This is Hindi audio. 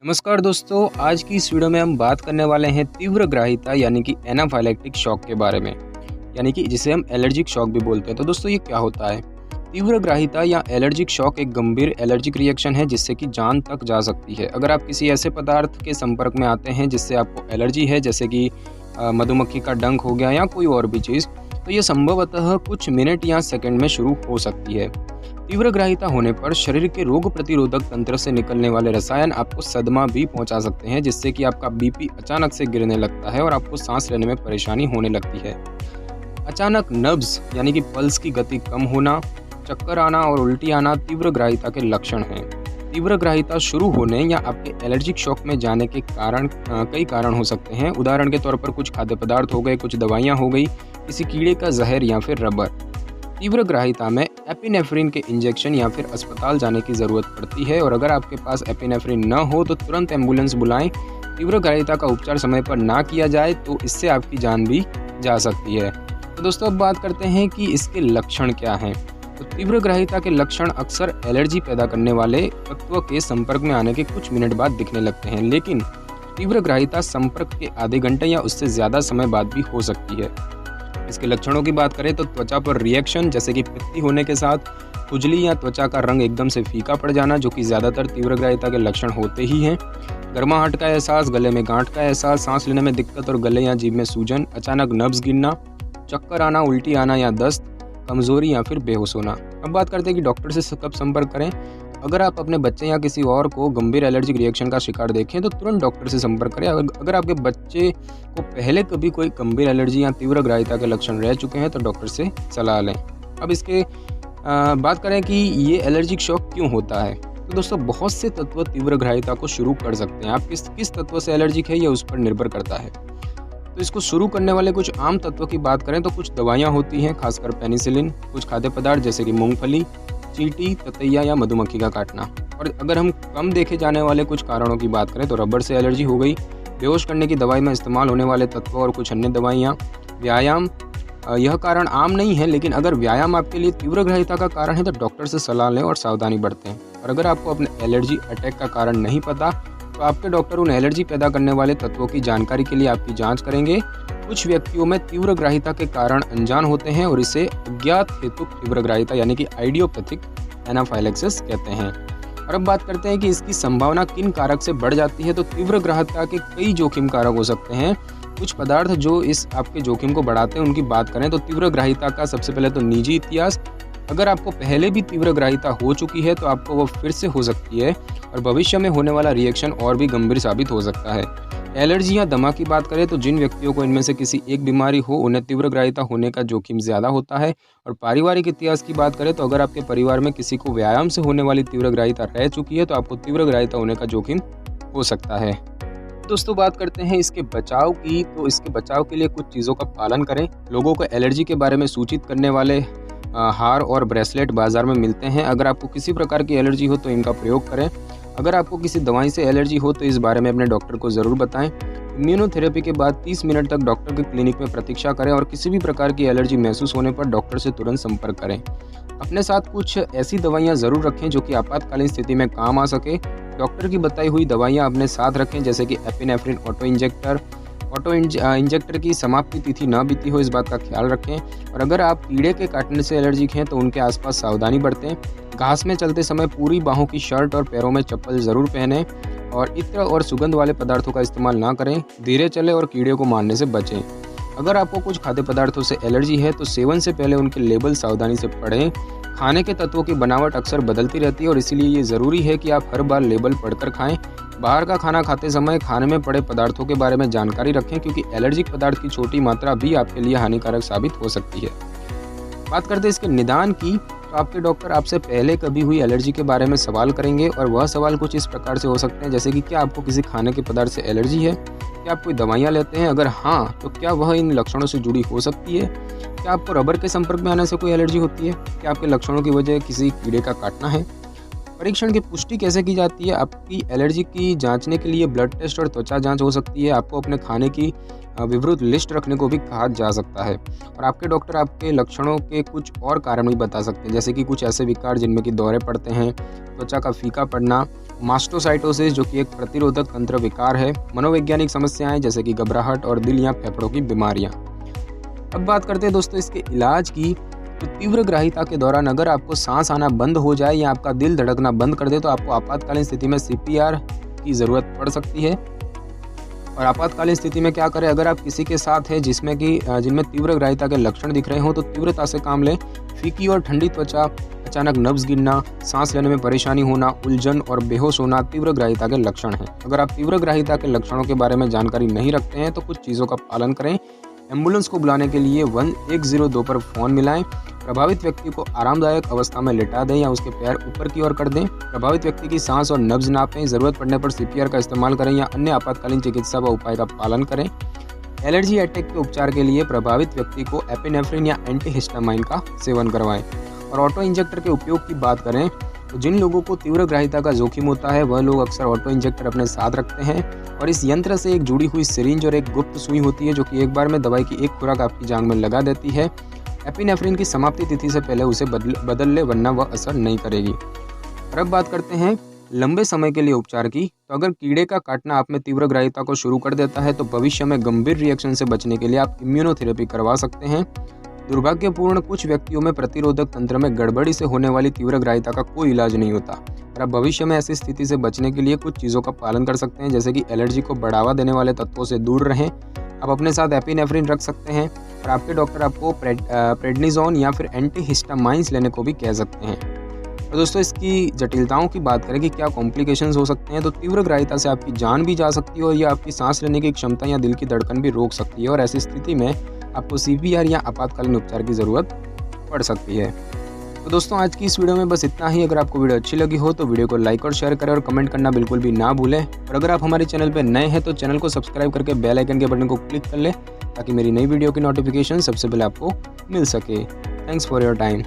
नमस्कार दोस्तों, आज की इस वीडियो में हम बात करने वाले हैं तीव्रग्राहिता यानी कि एनाफाइलैक्टिक शॉक के बारे में, यानी कि जिसे हम एलर्जिक शॉक भी बोलते हैं। तो दोस्तों ये क्या होता है? तीव्रग्राहिता या एलर्जिक शॉक एक गंभीर एलर्जिक रिएक्शन है जिससे कि जान तक जा सकती है। अगर आप किसी ऐसे पदार्थ के संपर्क में आते हैं जिससे आपको एलर्जी है, जैसे कि मधुमक्खी का डंक हो गया या कोई और भी चीज़, तो ये संभवतः कुछ मिनट या सेकंड में शुरू हो सकती है। तीव्रग्राहिता होने पर शरीर के रोग प्रतिरोधक तंत्र से निकलने वाले रसायन आपको सदमा भी पहुंचा सकते हैं, जिससे कि आपका बीपी अचानक से गिरने लगता है और आपको सांस लेने में परेशानी होने लगती है। अचानक नब्ज यानी कि पल्स की गति कम होना, चक्कर आना और उल्टी आना तीव्रग्राहिता के लक्षण हैं। तीव्रग्राहिता शुरू होने या आपके एलर्जिक शॉक में जाने के कारण कई कारण हो सकते हैं। उदाहरण के तौर पर कुछ खाद्य पदार्थ हो गए, कुछ दवाइयाँ हो गई, किसी कीड़े का जहर या फिर रबर। तीव्रग्राहिता में एपिनेफ्रिन के इंजेक्शन या फिर अस्पताल जाने की ज़रूरत पड़ती है, और अगर आपके पास एपिनेफ्रिन न हो तो तुरंत एम्बुलेंस बुलाएं। तीव्रग्राहिता का उपचार समय पर ना किया जाए तो इससे आपकी जान भी जा सकती है। तो दोस्तों अब बात करते हैं कि इसके लक्षण क्या हैं। तो तीव्रग्राहिता के लक्षण अक्सर एलर्जी पैदा करने वाले तत्व के संपर्क में आने के कुछ मिनट बाद दिखने लगते हैं, लेकिन तीव्रग्राहिता संपर्क के आधे घंटे या उससे ज़्यादा समय बाद भी हो सकती है। इसके लक्षणों की बात करें तो त्वचा पर रिएक्शन, जैसे कि पित्ती होने के साथ खुजली या त्वचा का रंग एकदम से फीका पड़ जाना, जो कि ज़्यादातर तीव्रग्राहिता के लक्षण होते ही हैं। गर्माहट का एहसास, गले में गांठ का एहसास, सांस लेने में दिक्कत और गले या जीभ में सूजन, अचानक नब्ज गिरना, चक्कर आना, उल्टी आना या दस्त, कमजोरी या फिर बेहोश होना। अब बात करते हैं कि डॉक्टर से कब संपर्क करें। अगर आप अपने बच्चे या किसी और को गंभीर एलर्जिक रिएक्शन का शिकार देखें तो तुरंत डॉक्टर से संपर्क करें। अगर आपके बच्चे को पहले कभी कोई गंभीर एलर्जी या तीव्रग्राहिता के लक्षण रह चुके हैं तो डॉक्टर से सलाह लें। अब इसके बात करें कि ये एलर्जिक शॉक क्यों होता है। तो दोस्तों बहुत से तत्व तीव्रग्राहिता को शुरू कर सकते हैं। आप किस तत्व से एलर्जिक है ये उस पर निर्भर करता है। तो इसको शुरू करने वाले कुछ आम तत्वों की बात करें तो कुछ दवाइयाँ होती हैं, खासकर पेनिसिलिन, कुछ खाद्य पदार्थ जैसे कि मूंगफली, चींटी, ततैया या मधुमक्खी का काटना। और अगर हम कम देखे जाने वाले कुछ कारणों की बात करें तो रबर से एलर्जी हो गई, बेहोश करने की दवाई में इस्तेमाल होने वाले तत्व और कुछ अन्य दवाइयाँ, व्यायाम। यह कारण आम नहीं है, लेकिन अगर व्यायाम आपके लिए तीव्रग्राहिता का कारण है तो डॉक्टर से सलाह लें और सावधानी बरतें। और अगर आपको अपने एलर्जी अटैक का कारण नहीं पता तो आपके डॉक्टर उन एलर्जी पैदा करने वाले तत्वों की जानकारी के लिए आपकी जाँच करेंगे। कुछ व्यक्तियों में तीव्रग्राहिता के कारण अनजान होते हैं और इसे अज्ञात हेतुक तीव्रग्राहिता यानी कि आइडियोपैथिक एनाफाइलैक्सिस कहते हैं। और अब बात करते हैं कि इसकी संभावना किन कारक से बढ़ जाती है। तो तीव्रग्राहिता के कई जोखिम कारक हो सकते हैं। कुछ पदार्थ जो इस आपके जोखिम को बढ़ाते हैं उनकी बात करें तो तीव्रग्राहिता का सबसे पहले तो निजी इतिहास। अगर आपको पहले भी तीव्रग्राहिता हो चुकी है तो आपको वो फिर से हो सकती है और भविष्य में होने वाला रिएक्शन और भी गंभीर साबित हो सकता है। एलर्जी या दमा की बात करें तो जिन व्यक्तियों को इनमें से किसी एक बीमारी हो उन्हें तीव्रग्राहिता होने का जोखिम ज़्यादा होता है। और पारिवारिक इतिहास की बात करें तो अगर आपके परिवार में किसी को व्यायाम से होने वाली तीव्रग्राहिता रह चुकी है तो आपको तीव्रग्राहिता होने का जोखिम हो सकता है। दोस्तों बात करते हैं इसके बचाव की। तो इसके बचाव के लिए कुछ चीज़ों का पालन करें। लोगों को एलर्जी के बारे में सूचित करने वाले हार और ब्रेसलेट बाजार में मिलते हैं। अगर आपको किसी प्रकार की एलर्जी हो तो इनका प्रयोग करें। अगर आपको किसी दवाई से एलर्जी हो तो इस बारे में अपने डॉक्टर को ज़रूर बताएं। इम्यूनोथेरेपी के बाद 30 मिनट तक डॉक्टर के क्लिनिक में प्रतीक्षा करें और किसी भी प्रकार की एलर्जी महसूस होने पर डॉक्टर से तुरंत संपर्क करें। अपने साथ कुछ ऐसी दवाइयाँ ज़रूर रखें जो कि आपातकालीन स्थिति में काम आ सके। डॉक्टर की बताई हुई दवाइयाँ अपने साथ रखें, जैसे कि एपिनेफ्रिन ऑटो इंजेक्टर की समाप्ति तिथि न बीती हो, इस बात का ख्याल रखें। और अगर आप कीड़े के काटने से एलर्जिक हैं तो उनके आसपास सावधानी बरतें। घास में चलते समय पूरी बाहों की शर्ट और पैरों में चप्पल ज़रूर पहनें और इत्र और सुगंध वाले पदार्थों का इस्तेमाल ना करें। धीरे चलें और कीड़े को मारने से बचें। अगर आपको कुछ खाद्य पदार्थों से एलर्जी है तो सेवन से पहले उनके लेबल सावधानी से पढ़ें। खाने के तत्वों की बनावट अक्सर बदलती रहती है और इसीलिए ये ज़रूरी है कि आप हर बार लेबल पढ़कर खाएं। बाहर का खाना खाते समय खाने में पड़े पदार्थों के बारे में जानकारी रखें, क्योंकि एलर्जिक पदार्थ की छोटी मात्रा भी आपके लिए हानिकारक साबित हो सकती है। बात करते हैं इसके निदान की। तो आपके डॉक्टर आपसे पहले कभी हुई एलर्जी के बारे में सवाल करेंगे और वह सवाल कुछ इस प्रकार से हो सकते हैं, जैसे कि क्या आपको किसी खाने के पदार्थ से एलर्जी है, क्या आप कोई दवाइयाँ लेते हैं, अगर हाँ तो क्या वह इन लक्षणों से जुड़ी हो सकती है, क्या आपको रबर के संपर्क में आने से कोई एलर्जी होती है, क्या आपके लक्षणों की वजह किसी कीड़े का काटना है। परीक्षण की पुष्टि कैसे की जाती है? आपकी एलर्जी की जांचने के लिए ब्लड टेस्ट और त्वचा जांच हो सकती है। आपको अपने खाने की विवृत लिस्ट रखने को भी कहा जा सकता है और आपके डॉक्टर आपके लक्षणों के कुछ और कारण भी बता सकते हैं, जैसे कि कुछ ऐसे विकार जिनमें कि दौरे पड़ते हैं, त्वचा का फीका पड़ना, मास्टोसाइटोसिस जो कि एक प्रतिरोधक तंत्र विकार है, मनोवैज्ञानिक समस्याएं जैसे कि घबराहट और दिल या फेफड़ों की बीमारियां। अब बात करते हैं दोस्तों इसके इलाज की। तो तीव्र ग्राहिता के दौरान अगर आपको सांस आना बंद हो जाए या आपका दिल धड़कना बंद कर दे तो आपको आपातकालीन स्थिति में सीपीआर की ज़रूरत पड़ सकती है। और आपातकालीन स्थिति में क्या करें? अगर आप किसी के साथ हैं जिनमें तीव्र ग्राहिता के लक्षण दिख रहे हो तो तीव्रता से काम लें। फीकी और ठंडी त्वचा, अचानक नब्ज गिरना, सांस लेने में परेशानी होना, उलझन और बेहोश होना तीव्र ग्राहिता के लक्षण हैं। अगर आप तीव्र ग्राहिता के लक्षणों के बारे में जानकारी नहीं रखते हैं तो कुछ चीज़ों का पालन करें। एम्बुलेंस को बुलाने के लिए 112 पर फ़ोन मिलाएं। प्रभावित व्यक्ति को आरामदायक अवस्था में लिटा दें या उसके पैर ऊपर की ओर कर दें। प्रभावित व्यक्ति की सांस और नब्ज नापें। ज़रूरत पड़ने पर सीपीआर का इस्तेमाल करें या अन्य आपातकालीन चिकित्सा व उपाय का पालन करें। एलर्जी अटैक के उपचार के लिए प्रभावित व्यक्ति को एपिनेफ्रिन या एंटीहिस्टामाइन का सेवन करवाएं। और ऑटो इंजेक्टर के उपयोग की बात करें तो जिन लोगों को तीव्र ग्राहिता का जोखिम होता है वह लोग अक्सर ऑटो इंजेक्टर अपने साथ रखते हैं और इस यंत्र से एक जुड़ी हुई सिरिंज और एक गुप्त सुई होती है जो कि एक बार में दवाई की एक खुराक आपकी जांघ में लगा देती है। एपिनेफ्रिन की समाप्ति तिथि से पहले उसे बदल ले वरना वह असर नहीं करेगी। और अब बात करते हैं लंबे समय के लिए उपचार की। तो अगर कीड़े का काटना आप में तीव्र ग्राहिता को शुरू कर देता है तो भविष्य में गंभीर रिएक्शन से बचने के लिए आप इम्यूनोथेरेपी करवा सकते हैं। दुर्भाग्यपूर्ण कुछ व्यक्तियों में प्रतिरोधक तंत्र में गड़बड़ी से होने वाली तीव्र ग्राहिता का कोई इलाज नहीं होता और आप भविष्य में ऐसी स्थिति से बचने के लिए कुछ चीज़ों का पालन कर सकते हैं, जैसे कि एलर्जी को बढ़ावा देने वाले तत्वों से दूर रहें। आप अपने साथ एपिनेफ्रिन रख सकते हैं और आपके डॉक्टर आपको प्रेडनिजोन या फिर एंटीहिस्टामाइंस लेने को भी कह सकते हैं। और दोस्तों इसकी जटिलताओं की बात करें कि क्या कॉम्प्लिकेशंस हो सकते हैं, तो तीव्र ग्राहिता से आपकी जान भी जा सकती है और यह आपकी सांस लेने की क्षमता या दिल की धड़कन भी रोक सकती है और ऐसी स्थिति में आपको सीपीआर या आपातकालीन उपचार की ज़रूरत पड़ सकती है। तो दोस्तों आज की इस वीडियो में बस इतना ही। अगर आपको वीडियो अच्छी लगी हो तो वीडियो को लाइक और शेयर करें और कमेंट करना बिल्कुल भी ना भूलें। और अगर आप हमारे चैनल पर नए हैं तो चैनल को सब्सक्राइब करके बेल आइकन के बटन को क्लिक कर लें ताकि मेरी नई वीडियो की नोटिफिकेशन सबसे पहले आपको मिल सके। Thanks for your time.